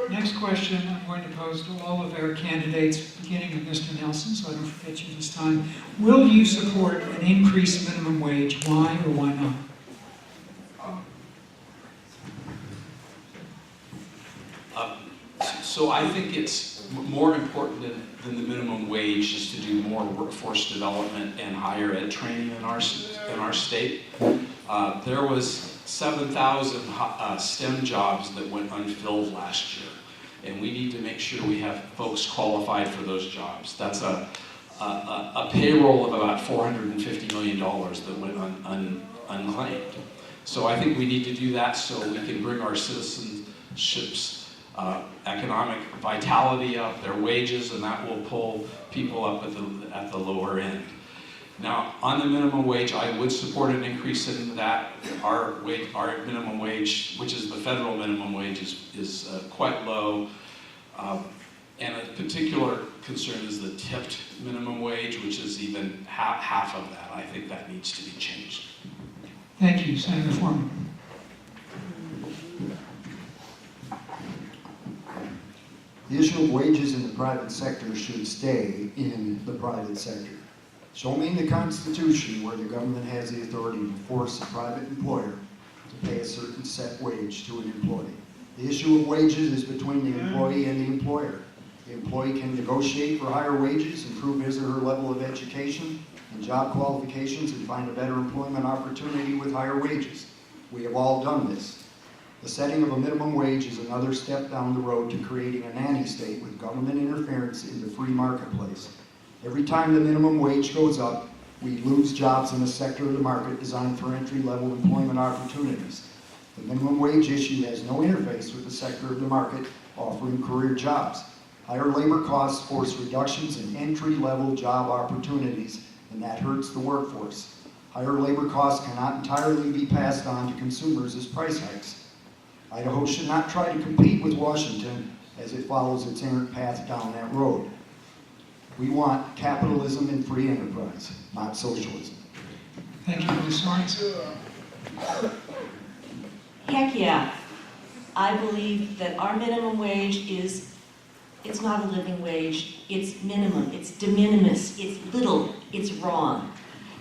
Next question I'm going to pose to all of our candidates, beginning with Mr. Nelson, so I don't forget you this time. Will you support an increased minimum wage? Why or why not? So I think it's more important than the minimum wage is to do more workforce development and higher ed training in our state. There was 7,000 STEM jobs that went unfilled last year, and we need to make sure we have folks qualified for those jobs. That's a payroll of about $450 million that went unclaimed. So I think we need to do that so we can bring our citizenships economic vitality up, their wages, and that will pull people up at the lower end. Now, on the minimum wage, I would support an increase in that. Our minimum wage, which is the federal minimum wage, is quite low. And a particular concern is the tipped minimum wage, which is even half of that. I think that needs to be changed. Thank you, Senator Foreman. The issue of wages in the private sector should stay in the private sector. Show me in the Constitution where the government has the authority to force a private employer to pay a certain set wage to an employee. The issue of wages is between the employee and the employer. The employee can negotiate for higher wages, improve his or her level of education and job qualifications, and find a better employment opportunity with higher wages. We have all done this. The setting of a minimum wage is another step down the road to creating a nanny state with government interference in the free marketplace. Every time the minimum wage goes up, we lose jobs in a sector of the market designed for entry-level employment opportunities. The minimum wage issue has no interface with the sector of the market offering career jobs. Higher labor costs force reductions in entry-level job opportunities, and that hurts the workforce. Higher labor costs cannot entirely be passed on to consumers as price hikes. Idaho should not try to compete with Washington as it follows its errant path down that road. We want capitalism and free enterprise, not socialism. Thank you, Ms. Sarnes. Heck yeah. I believe that our minimum wage it's not a living wage, it's minimum, it's de minimis, it's little, it's wrong.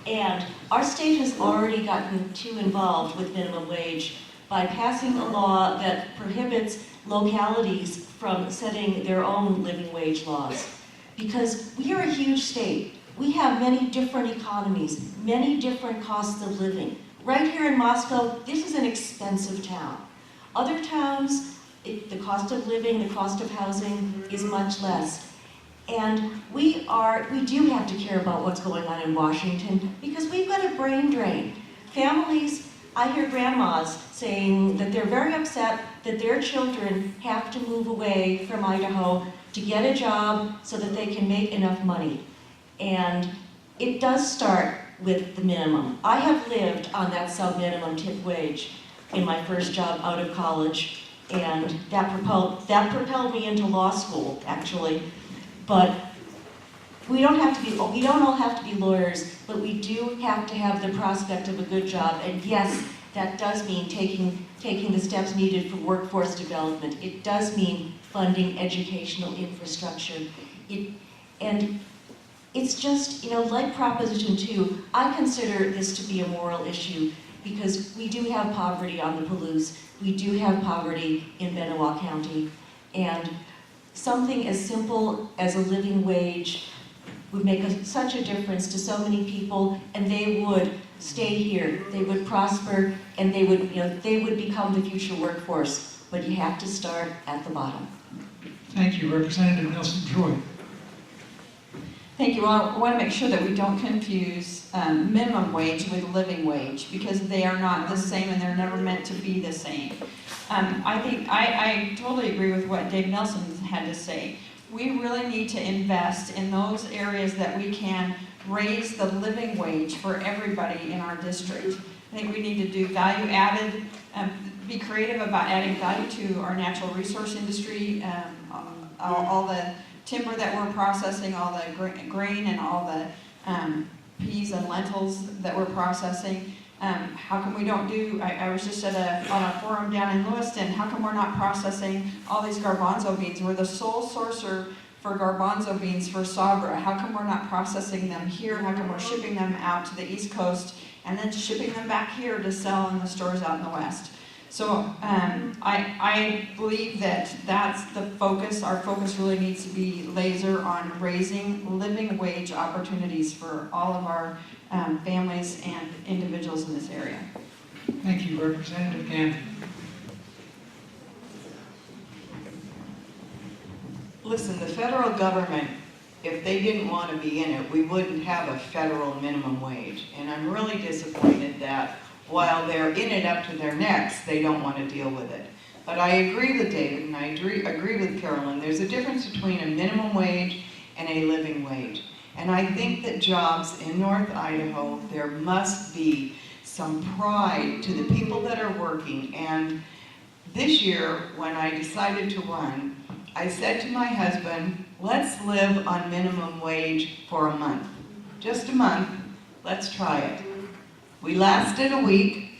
And our state has already gotten too involved with minimum wage by passing a law that prohibits localities from setting their own living wage laws. Because we are a huge state. We have many different economies, many different costs of living. Right here in Moscow, this is an expensive town. Other towns, the cost of living, the cost of housing is much less. And we do have to care about what's going on in Washington because we've got a brain drain. Families, I hear grandmas saying that they're very upset that their children have to move away from Idaho to get a job so that they can make enough money. And it does start with the minimum. I have lived on that sub-minimum tip wage in my first job out of college, and that propelled me into law school, actually. But we don't all have to be lawyers, but we do have to have the prospect of a good job. And yes, that does mean taking the steps needed for workforce development. It does mean funding educational infrastructure. And it's just, like Proposition 2, I consider this to be a moral issue because we do have poverty on the Palouse. We do have poverty in Benewah County. And something as simple as a living wage would make such a difference to so many people, and they would stay here. They would prosper, and they would become the future workforce. But you have to start at the bottom. Thank you, Representative Nelson-Joy. Thank you. I want to make sure that we don't confuse minimum wage with living wage because they are not the same and they're never meant to be the same. I totally agree with what Dave Nelson had to say. We really need to invest in those areas that we can raise the living wage for everybody in our district. I think we need to do value added, be creative about adding value to our natural resource industry, all the timber that we're processing, all the grain and all the peas and lentils that we're processing. How come we don't do, I was just at on a forum down in Lewiston, how come we're not processing all these garbanzo beans? We're the sole sourcer for garbanzo beans for Sabra. How come we're not processing them here? How come we're shipping them out to the East Coast and then shipping them back here to sell in the stores out in the West? So I believe that that's the focus. Our focus really needs to be laser on raising living wage opportunities for all of our families and individuals in this area. Thank you, Representative Gannon. Listen, the federal government, if they didn't want to be in it, we wouldn't have a federal minimum wage. And I'm really disappointed that while they're in it up to their necks, they don't want to deal with it. But I agree with David and I agree with Carolyn. There's a difference between a minimum wage and a living wage. And I think that jobs in North Idaho, there must be some pride to the people that are working. And this year, when I decided to run, I said to my husband, let's live on minimum wage for a month. Just a month, let's try it. We lasted a week,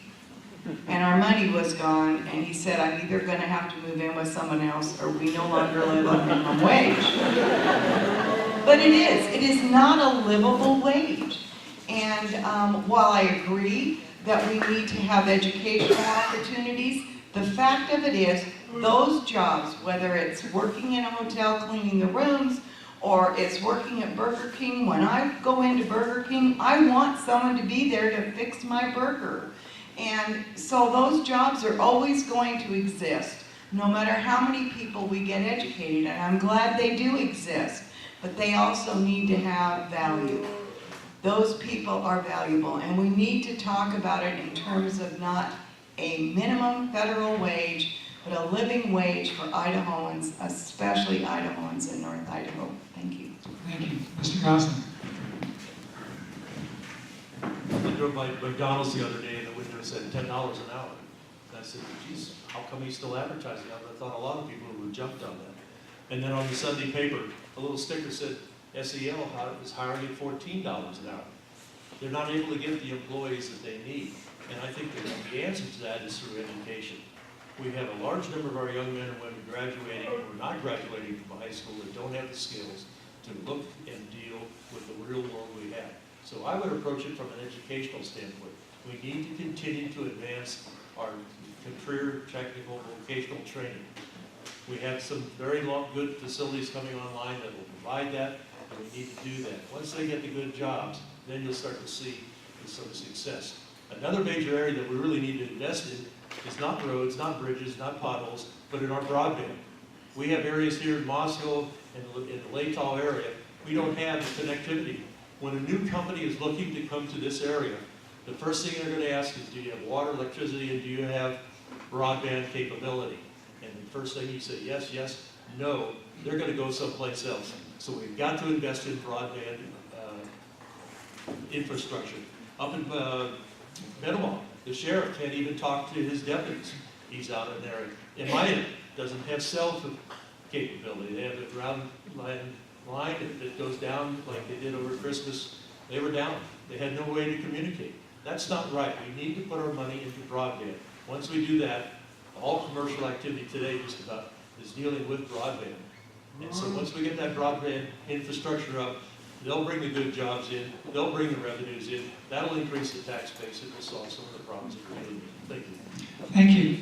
and our money was gone, and he said, I'm either gonna have to move in with someone else, or we no longer live on minimum wage. But it is not a livable wage. And while I agree that we need to have educational opportunities, the fact of it is, those jobs, whether it's working in a hotel cleaning the rooms, or it's working at Burger King, when I go into Burger King, I want someone to be there to fix my burger. And so those jobs are always going to exist, no matter how many people we get educated, and I'm glad they do exist, but they also need to have value. Those people are valuable, and we need to talk about it in terms of not a minimum federal wage, but a living wage for Idahoans, especially Idahoans in North Idaho. Thank you. Thank you. Mr. Gosling. I drove by McDonald's the other day and the window said $10 an hour. And I said, geez, how come he's still advertising that? I thought a lot of people would have jumped on that. And then on the Sunday paper, a little sticker said, SEL is hiring at $14 an hour. They're not able to get the employees that they need. And I think that the answer to that is through education. We have a large number of our young men and women graduating or not graduating from high school that don't have the skills to look and deal with the real world we have. So I would approach it from an educational standpoint. We need to continue to advance our career, technical, vocational training. We have some very good facilities coming online that will provide that, and we need to do that. Once they get the good jobs, then you'll start to see some success. Another major area that we really need to invest in is not roads, not bridges, not potholes, but in our broadband. We have areas here in Moss Hill and in the Latol area, we don't have the connectivity. When a new company is looking to come to this area, the first thing they're going to ask is, do you have water, electricity, and do you have broadband capability? And the first thing you say, yes, yes, no, they're going to go someplace else. So we've got to invest in broadband infrastructure. Up in Benoit, the sheriff can't even talk to his deputies. He's out in there. In Mayan, doesn't have cell phone capability. They have a ground line that goes down like they did over Christmas. They were down. They had no way to communicate. That's not right. We need to put our money into broadband. Once we do that, all commercial activity today just about is dealing with broadband. And so once we get that broadband infrastructure up, they'll bring the good jobs in, they'll bring the revenues in, that'll increase the tax base, and will solve some of the problems that we're dealing with. Thank you. Thank you.